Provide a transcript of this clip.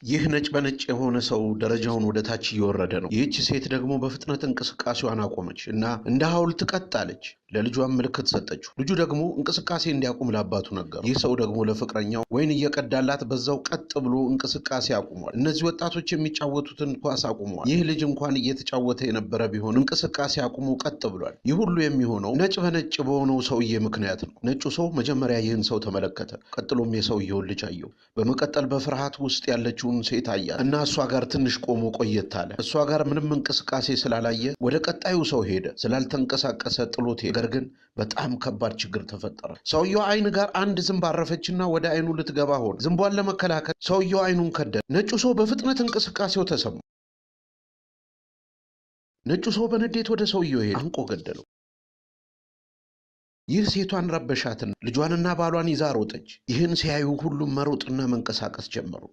ይህ ነጭ በነጭ የሆነ ሰው ደረጃውን ወደ ታች እየወረደ ነው። ይህች ሴት ደግሞ በፍጥነት እንቅስቃሴዋን አቆመች እና እንደ ሐውልት ቀጥ አለች። ለልጇም ምልክት ሰጠችው። ልጁ ደግሞ እንቅስቃሴ እንዲያቆም ለአባቱ ነገረው። ይህ ሰው ደግሞ ለፍቅረኛው ወይን እየቀዳላት በዛው ቀጥ ብሎ እንቅስቃሴ አቁሟል። እነዚህ ወጣቶች የሚጫወቱትን ኳስ አቁመዋል። ይህ ልጅ እንኳን እየተጫወተ የነበረ ቢሆን እንቅስቃሴ አቁሞ ቀጥ ብሏል። ይህ ሁሉ የሚሆነው ነጭ በነጭ በሆነው ሰውዬ ምክንያት ነው። ነጩ ሰው መጀመሪያ ይህን ሰው ተመለከተ። ቀጥሎም የሰውየውን ልጅ አየው። በመቀጠል በፍርሃት ውስጥ ያለችውን ሴት አያት እና እሷ ጋር ትንሽ ቆሞ ቆየት አለ። እሷ ጋር ምንም እንቅስቃሴ ስላላየ ወደ ቀጣዩ ሰው ሄደ። ስላልተንቀሳቀሰ ጥሎት ሄደ። ነገር ግን በጣም ከባድ ችግር ተፈጠረ። ሰውየው አይን ጋር አንድ ዝንብ አረፈችና ወደ አይኑ ልትገባ ሆነ። ዝንቧን ለመከላከል ሰውየው አይኑን ከደነ። ነጩ ሰው በፍጥነት እንቅስቃሴው ተሰማ። ነጩ ሰው በንዴት ወደ ሰውየው ሄደ፣ አንቆ ገደለው። ይህ ሴቷን ረበሻትና ልጇንና ባሏን ይዛ ሮጠች። ይህን ሲያዩ ሁሉም መሮጥና መንቀሳቀስ ጀመሩ።